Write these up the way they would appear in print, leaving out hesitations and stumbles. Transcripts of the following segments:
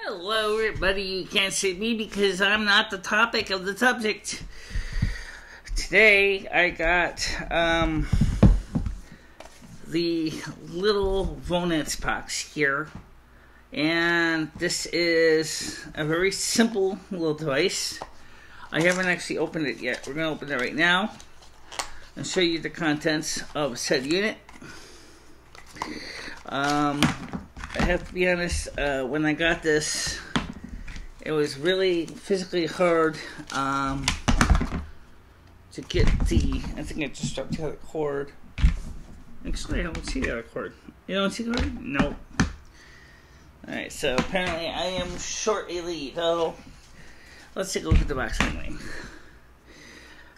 Hello everybody, you can't see me because I'm not the topic of the subject. Today I got the little Vonets box here, and this is a very simple little device. I haven't actually opened it yet. We're going to open it right now and show you the contents of said unit. I have to be honest, when I got this, it was really physically hard to get the, I think I just struck the other cord. Actually, I don't see the other cord. You don't see the cord? Nope. Alright, so apparently I am short a lead. Oh, let's take a look at the box anyway.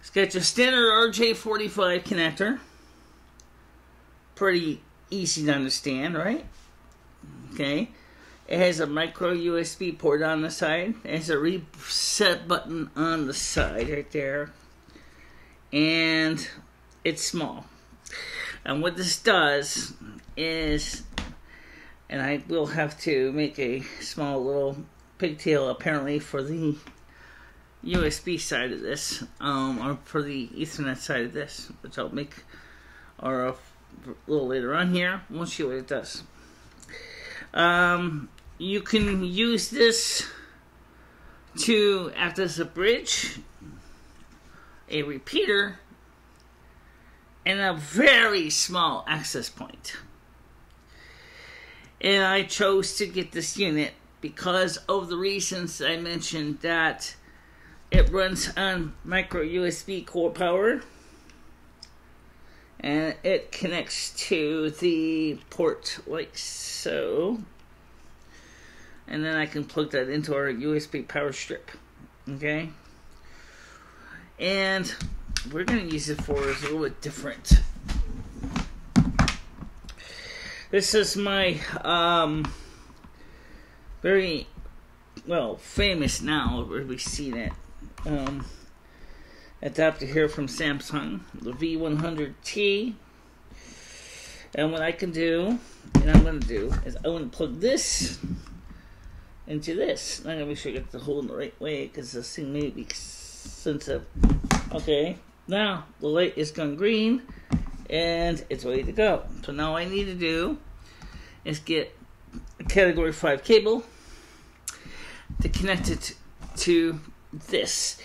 It's got your standard RJ45 connector. Pretty easy to understand, right? Okay, it has a micro USB port on the side. It has a reset button on the side right there, and it's small. And what this does is, and I will have to make a small little pigtail apparently for the USB side of this, or for the Ethernet side of this, which I'll make a little later on here. We'll see what it does. You can use this to act as a bridge, a repeater, and a very small access point. And I chose to get this unit because of the reasons I mentioned, that it runs on micro USB core power, and it connects to the port like so, and then I can plug that into our USB power strip. Okay, and we're going to use it for is a little bit different. This is my very well famous now, we've seen it, adapter here from Samsung, the V100T. And what I can do, and I'm going to do, is I'm going to plug this into this. I'm going to make sure I get the hole in the right way, because this thing may be sensitive. Okay, now the light is gone green, and it's ready to go. So now all I need to do is get a category 5 cable to connect it to this.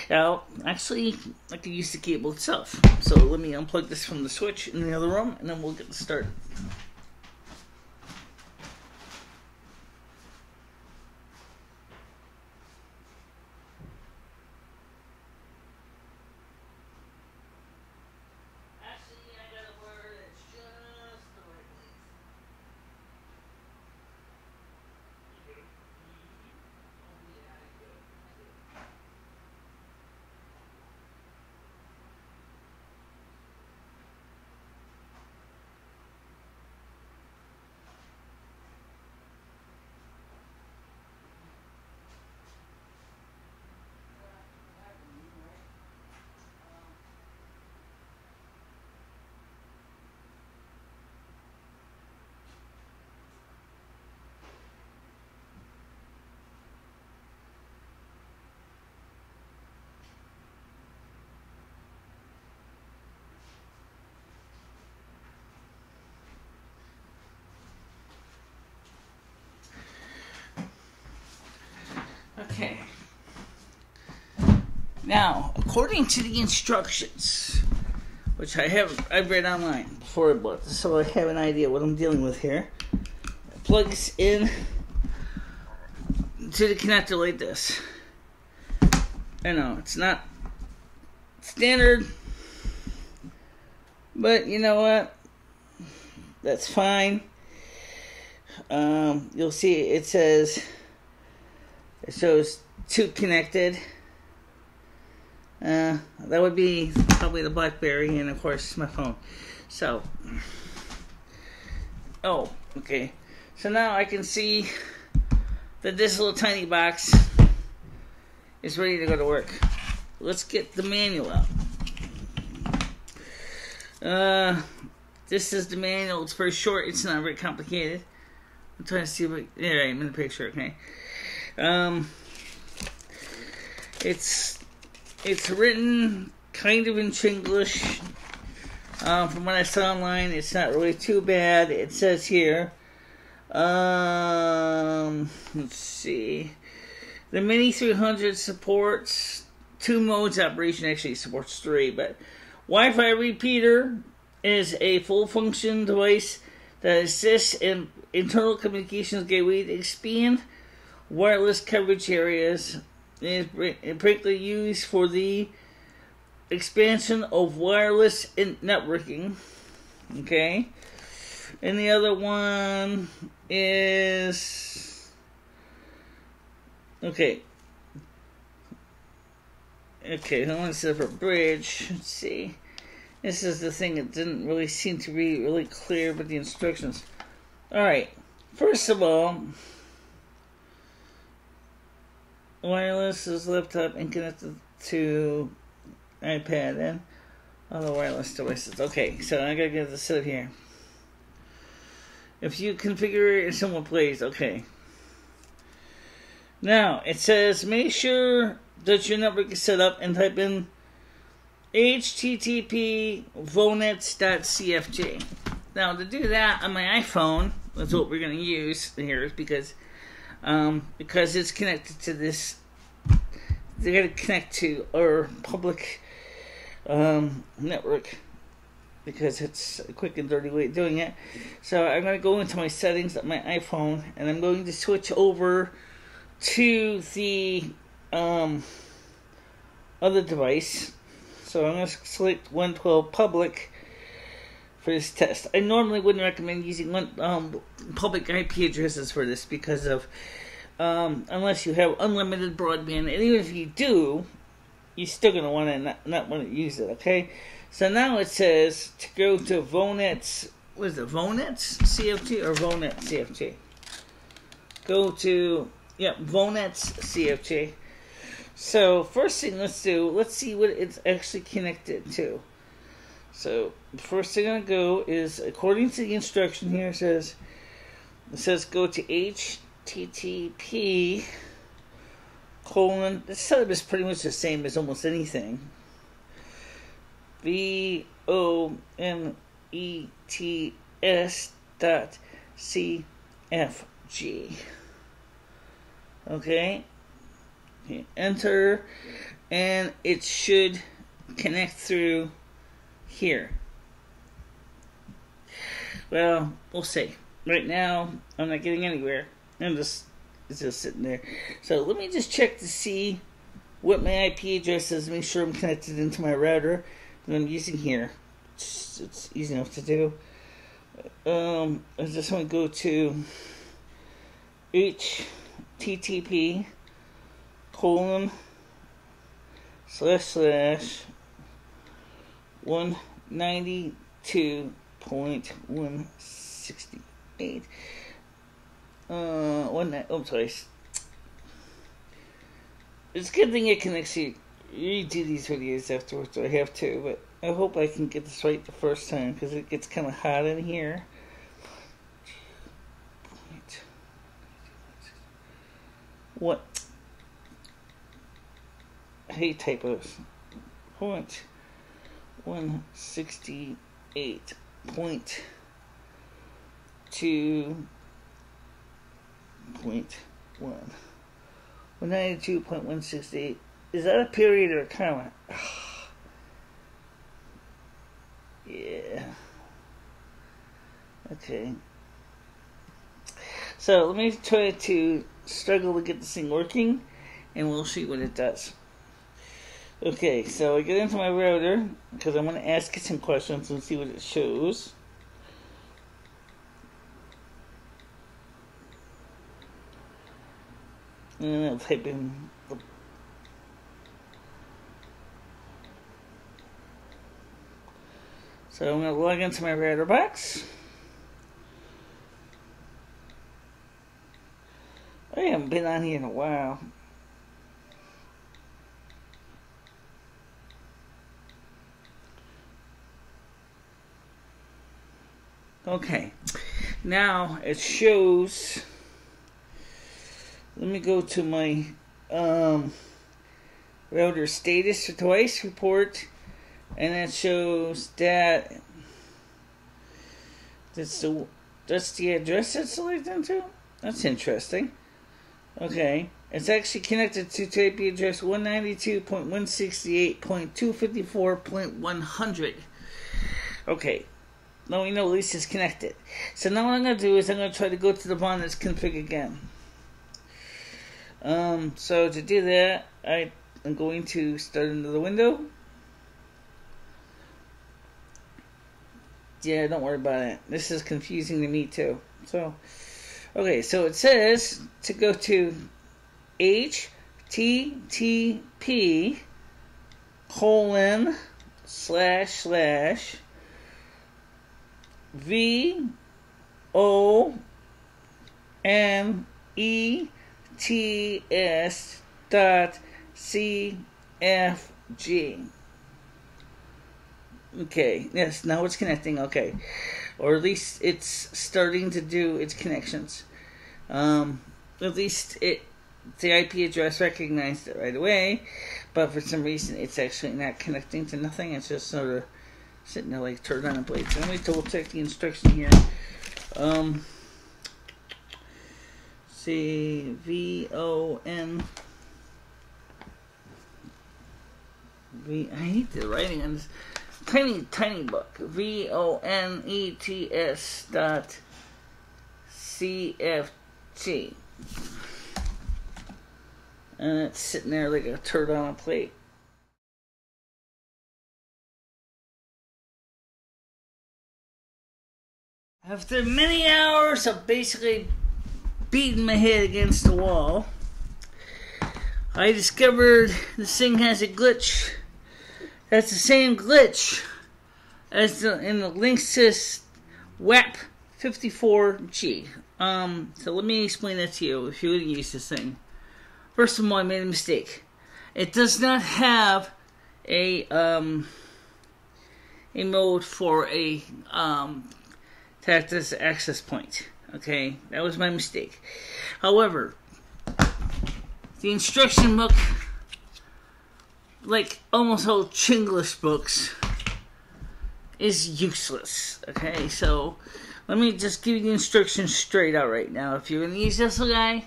Now, actually, I can use the cable itself. So let me unplug this from the switch in the other room, and then we'll get started. Okay. Now, according to the instructions, which I've read online before I bought this, so I have an idea what I'm dealing with here. It plugs in to the connector like this. I know it's not standard, but you know what? That's fine. You'll see it says. It shows 2 connected. That would be probably the BlackBerry, and of course my phone. So, oh, okay. So now I can see that this little tiny box is ready to go to work. Let's get the manual out. This is the manual. It's very short. It's not very complicated. I'm trying to see what. Yeah, right, I'm in the picture. Okay. It's written kind of in Chinglish. From what I saw online, it's not really too bad. It says here. Let's see. The Mini300 supports 2 modes operation. Actually, supports 3, but Wi-Fi repeater is a full-function device that assists in internal communications gateway to expand wireless coverage areas. It is particularly used for the expansion of wireless networking. Okay. And the other one is... Okay, I want to set up a bridge. Let's see. This is the thing that didn't really seem to be really clear with the instructions. Alright, first of all, wireless is laptop and connected to iPad and other wireless devices. Okay, so I gotta get this set up here. If you configure it in someone plays, okay. Now, it says, make sure that your network is set up and type in http vonets.cfg. Now, to do that on my iPhone, that's what we're going to use here, because it's connected to this. They got to connect to our public network, because it's a quick and dirty way of doing it. So I'm going to go into my settings on my iPhone, and I'm going to switch over to the other device. So I'm going to select 112 public for this test. I normally wouldn't recommend using public IP addresses for this, because of unless you have unlimited broadband, and even if you do, you're still going to want to not want to use it. Okay, so now it says to go to Vonets. What is it? Vonets CFG or Vonets CFG? Go to Vonets CFG. So first thing let's see what it's actually connected to. So the first thing I'm gonna go is, according to the instruction here, it says go to http : the setup is pretty much the same as almost anything. VONETS.CFG. Okay, enter, and it should connect through here. Well, we'll see. Right now, I'm not getting anywhere. It's just sitting there. So let me just check to see what my IP address is. Make sure I'm connected into my router that I'm using here. It's easy enough to do. I just want to go to http : 192.168. Sorry. It's a good thing it can actually redo these videos afterwards. I have to, but I hope I can get this right the first time, because it gets kind of hot in here. What? I hate typos. 168.2.1. 192.168. Is that a period or a comma? Yeah. Okay. So let me try to struggle to get this thing working, and we'll see what it does. Okay, so I get into my router, because I'm going to ask it some questions and see what it shows. And I'll type in the... So I'm going to log into my router box. I haven't been on here in a while. Okay, now it shows. Let me go to my router status twice report, and it shows that that's the address it's selected into. That's interesting. Okay, it's actually connected to IP address 192.168.254.100. Okay. Now we know at least it's connected. So now what I'm going to do is I'm going to try to go to the Vonets config again. So to do that, I'm going to start another window. Yeah, don't worry about it. This is confusing to me too. So, okay, so it says to go to VONETS.CFG. Okay, yes, now it's connecting, okay. Or at least it's starting to do its connections. At least the IP address recognized it right away, but for some reason it's actually not connecting to nothing. It's just sort of sitting there like turned on a plate. So let me double check the instruction here. See, I hate the writing on this tiny book. VONETS.CFG. And it's sitting there like a turd on a plate. After many hours of basically beating my head against the wall, I discovered this thing has a glitch. That's the same glitch as in the Linksys WAP 54G. So let me explain that to you if you would use this thing. First of all, I made a mistake. It does not have a mode for a tactless access point. Okay, that was my mistake. However, the instruction book, like almost all Chinglish books, is useless. Okay, so let me just give you the instructions straight out right now. If you're going to use this guy,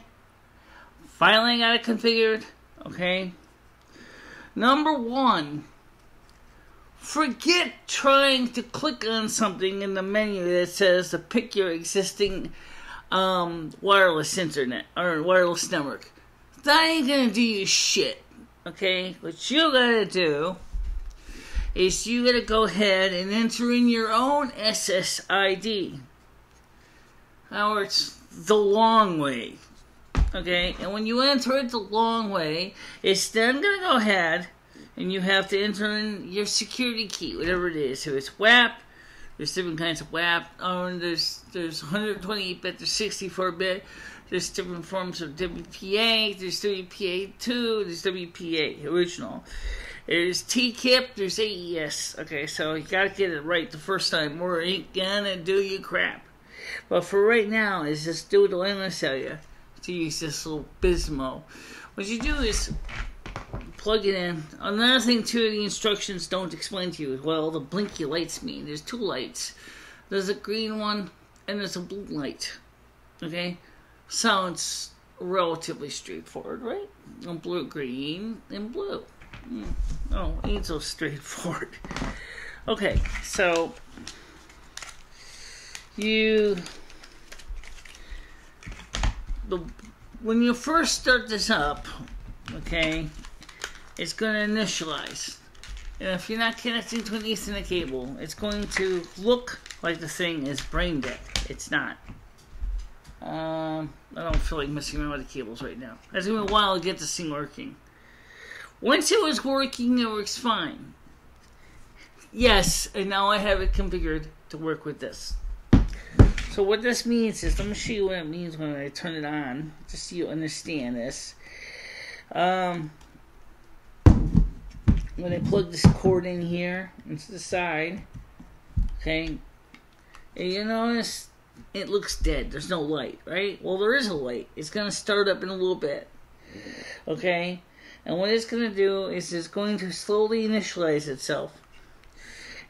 finally got it configured. Okay, number one, forget trying to click on something in the menu that says to pick your existing wireless internet or wireless network. That ain't gonna do you shit. Okay, what you gotta do is you gotta go ahead and enter in your own SSID. Now it's the long way. Okay, and when you enter it the long way, it's then gonna go ahead and you have to enter in your security key, whatever it is. So it's WAP, there's different kinds of WAP, there's 128-bit, there's 64-bit, there's different forms of WPA, there's WPA2, there's WPA, original. There's TKIP, there's AES. Okay, so you gotta get it right the first time, or it ain't gonna do you crap. But for right now, is just do what I'm gonna tell you to use this little Bismo. What you do is plug it in. Another thing too, the instructions don't explain to you as well the blinky lights mean. There's two lights. There's a green one and there's a blue light. Okay? Sounds relatively straightforward, right? Blue, green, and blue. Oh, ain't so straightforward. Okay, so when you first start this up, okay, it's going to initialize. And if you're not connecting to an Ethernet cable, it's going to look like the thing is brain dead. It's not. I don't feel like messing around with the cables right now. It's going to be a while to get this thing working. Once it was working, it works fine. Yes, and now I have it configured to work with this. So what this means is, let me show you what it means when I turn it on, just so you understand this. When I plug this cord in here into the side, okay, And you notice it looks dead. There's no light, right? Well, there is a light. It's going to start up in a little bit. Okay? And what it's going to do is it's going to slowly initialize itself.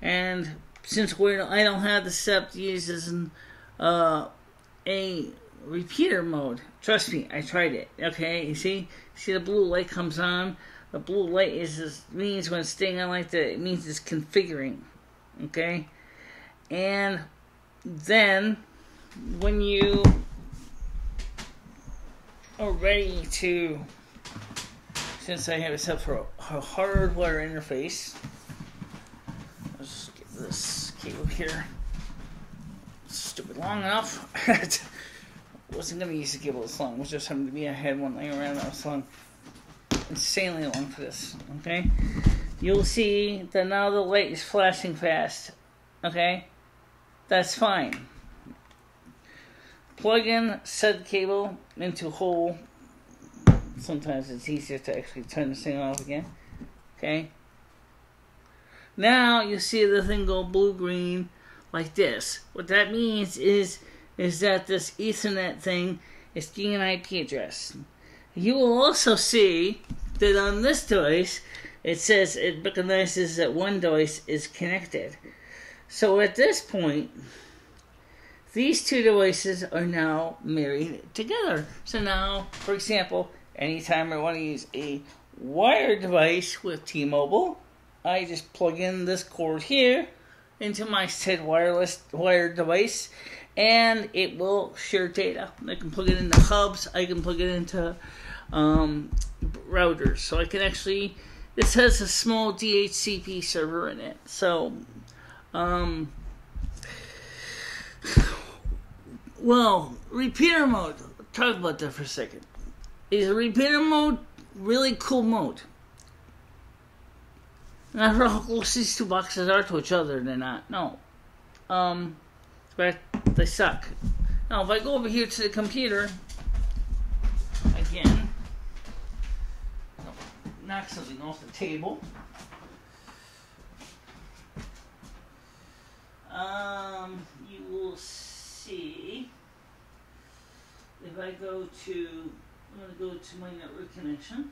And since I don't have the setup to use this in a repeater mode, trust me, I tried it. Okay? You see the blue light comes on. The blue light means when it's staying on like that, it means it's configuring. Okay? And then when you are ready to, since I have it set for a hardwire interface, let's get this cable here stupid long enough. Wasn't going to use the cable this long. It was just happened to be I had one laying around that was long, insanely long for this. Okay, you'll see that now the light is flashing fast. Okay, that's fine. Plug in said cable into hole. Sometimes it's easier to actually turn this thing off again. Okay. Now you see the thing go blue-green like this. What that means is that this Ethernet thing is getting an IP address. You will also see that on this device, it says it recognizes that one device is connected. So at this point, these two devices are now married together. So now, for example, anytime I want to use a wired device with T-Mobile, I just plug in this cord here into my said wireless wired device, and it will share data. I can plug it into hubs. I can plug it into routers. So I can actually, this has a small DHCP server in it. So, well, repeater mode. Talk about that for a second. Is a repeater mode really cool mode? Not for how close these two boxes are to each other, they're not. No. But they suck. Now, if I go over here to the computer, again, knock something off the table. You will see, if I go to, I'm going to go to my network connection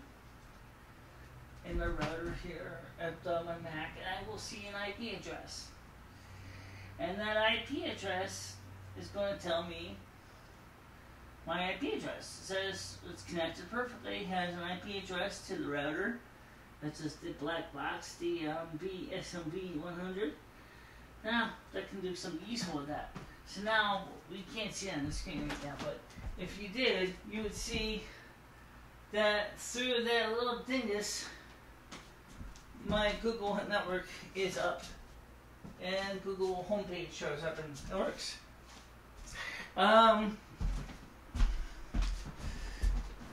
and my router here at my Mac, and I will see an IP address. And that IP address is going to tell me my IP address. It says it's connected perfectly, has an IP address to the router. That's just the black box, the SMB100. Now, that can do something useful with that. So now, we can't see on the screen right now, but if you did, you would see that through that little dingus, my Google network is up. And Google homepage shows up and it works. I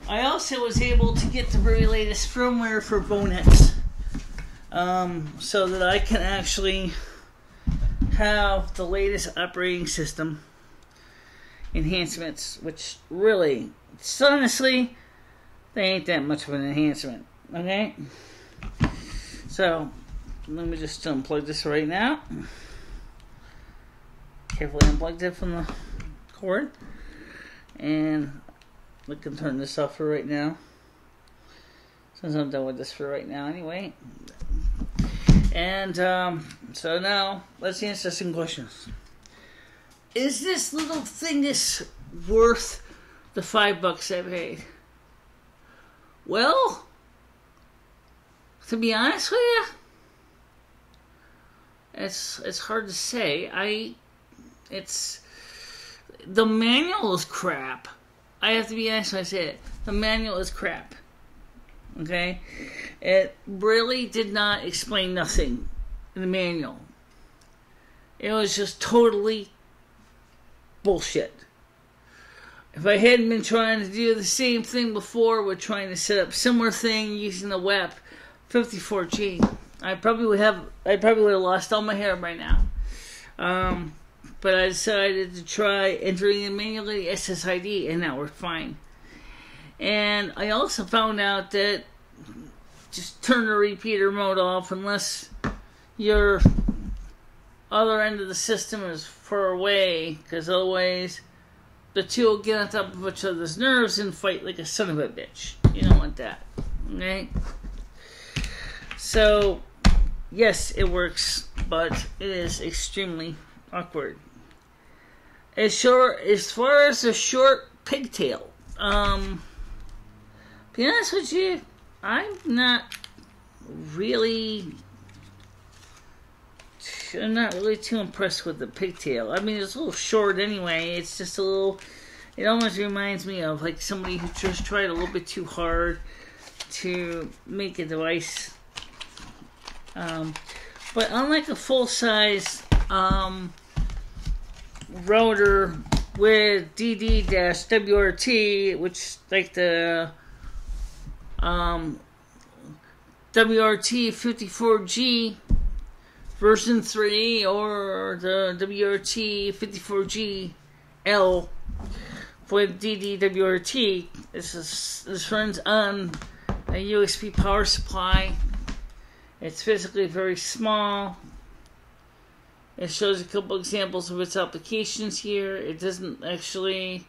also was able to get the very latest firmware for Vonets, so that I can actually have the latest operating system enhancements, which really, honestly, they ain't that much of an enhancement. Okay? So, let me just unplug this right now. Carefully unplug it from the cord. And we can turn this off for right now, since I'm done with this for right now anyway. And so now, let's answer some questions. Is this little thingus worth the $5 I paid? Well, to be honest with you, it's hard to say. The manual is crap. I have to be honest when I say it. The manual is crap. Okay? It really did not explain nothing in the manual. It was just totally bullshit. If I hadn't been trying to do the same thing before, we're trying to set up similar thing using the WEP 54G, I probably would have lost all my hair by now. But I decided to try entering in manually SSID, and that worked fine. And I also found out that just turn the repeater mode off unless your other end of the system is far away, because otherwise the two will get on top of each other's nerves and fight like a son of a bitch. You don't want that, okay? So, yes, it works, but it is extremely awkward. As far as a short pigtail, be honest with you, I'm not really too impressed with the pigtail. I mean, it's a little short anyway. It's just a little, it almost reminds me of like somebody who just tried a little bit too hard to make a device. But unlike a full-size router with DD-WRT, which like the WRT 54G version 3 or the WRT 54G-L with DD-WRT, this runs on a USB power supply. It's physically very small. It shows a couple examples of its applications here. It doesn't actually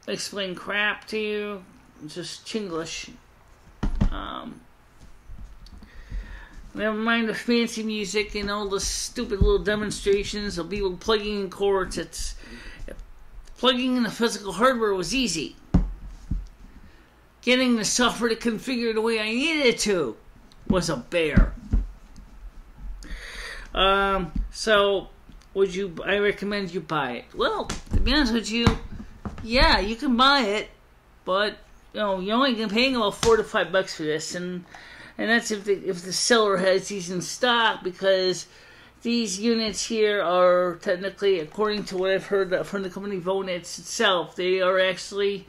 explain crap to you. It's just Chinglish. Never mind the fancy music and all the stupid little demonstrations of people plugging in cords. Plugging in the physical hardware was easy. Getting the software to configure the way I needed it to was a bear. So I recommend you buy it. Well, to be honest with you, yeah, you can buy it, but you're only going to pay about $4 to $5 for this, and that's if the seller has these in stock, because these units here are technically, according to what I've heard from the company Vonets itself, they are actually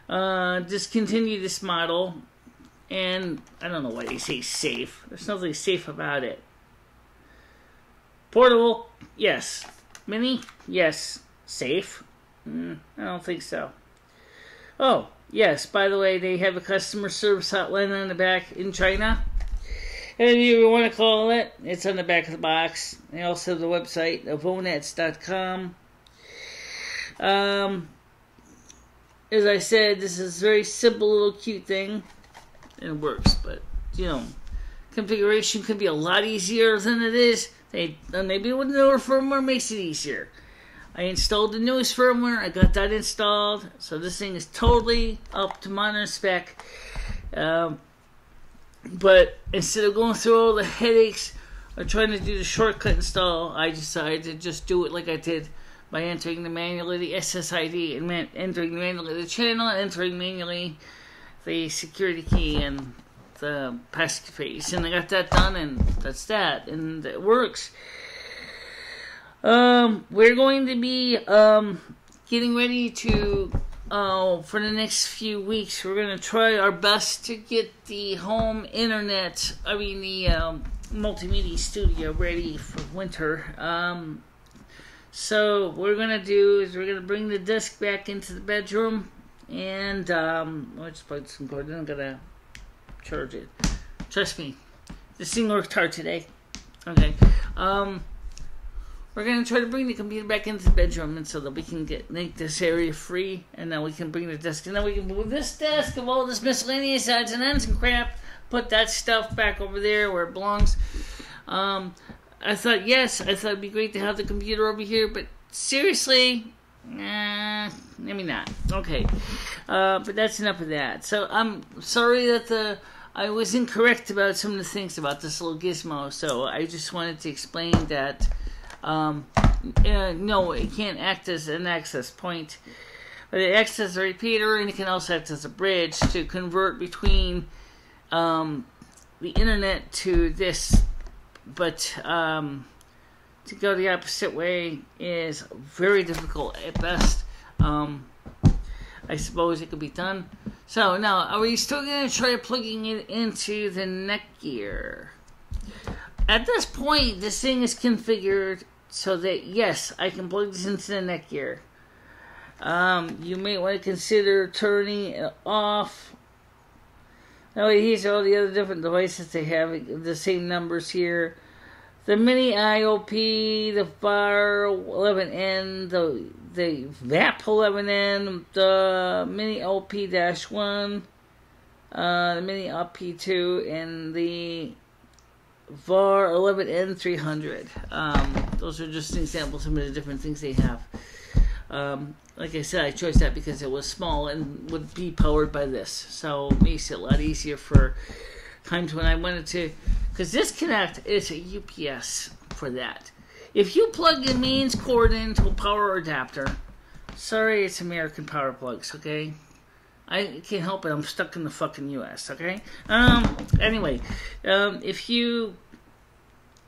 discontinued this model. And I don't know why they say safe. There's nothing safe about it. Portable, yes. Mini, yes. Safe? I don't think so. Oh, yes, by the way, they have a customer service hotline on the back in China. And if you want to call it, it's on the back of the box. They also have the website, vonets.com. As I said, this is a very simple little cute thing. And it works, but configuration could be a lot easier than it is. Maybe with newer firmware makes it easier. I installed the newest firmware. I got that installed, so this thing is totally up to modern spec. But instead of going through all the headaches of trying to do the shortcut install, I decided to just do it like I did by entering manually the SSID and entering manually the channel, and entering manually the security key and the passphrase, and I got that done, and that's that, and it works. We're going to be getting ready to for the next few weeks. We're going to try our best to get the home internet, the multimedia studio ready for winter. So what we're going to do is we're going to bring the desk back into the bedroom. And, let's plug some cord. I'm gonna charge it. Trust me, this thing worked hard today. Okay. We're gonna try to bring the computer back into the bedroom, and so that we can make this area free, and then we can bring the desk, and then we can move this desk of all this miscellaneous odds and ends and crap, put that stuff back over there where it belongs. I thought it'd be great to have the computer over here, but seriously, maybe not. Okay. But that's enough of that. So I'm sorry that I was incorrect about some of the things about this little gizmo. So I just wanted to explain that no, it can't act as an access point, but it acts as a repeater, and it can also act as a bridge to convert between the internet to this. But to go the opposite way is very difficult at best. I suppose it could be done. So now, are we still going to try plugging it into the neck gear? At this point, this thing is configured so that, yes, I can plug this into the neck gear. You may want to consider turning it off. Now, these are all the other different devices they have, the same numbers here. the Mini IOP, the Fire 11N, the VAP 11N, the Mini OP-1, the Mini OP2, and the VAR 11N300. Those are just examples of some of the different things they have. Like I said, I chose that because it was small and would be powered by this. So it makes it a lot easier for times when I wanted to, because disconnect is a UPS for that. If you plug your mains cord into a power adapter, sorry, it's American power plugs, okay? I can't help it, I'm stuck in the fucking US, okay? Anyway, if you,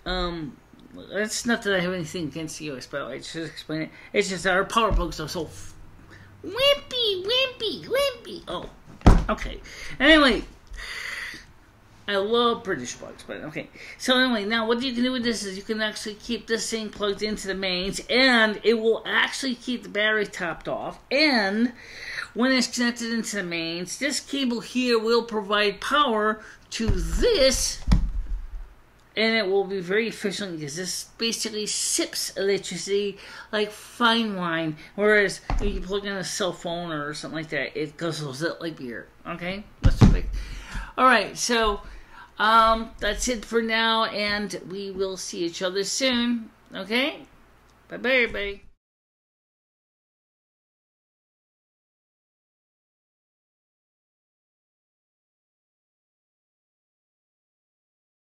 it's not that I have anything against the US, but I should explain it. It's just that our power plugs are so wimpy. Oh, okay. Anyway, I love British plugs, but okay. So anyway, now what you can do with this is you can actually keep this thing plugged into the mains, and it will actually keep the battery topped off. And when it's connected into the mains, this cable here will provide power to this, and it will be very efficient because this basically sips electricity like fine wine. Whereas if you plug in a cell phone or something like that, it guzzles it like beer. Okay, that's perfect. All right, so that's it for now, and we will see each other soon. Okay, bye bye, everybody.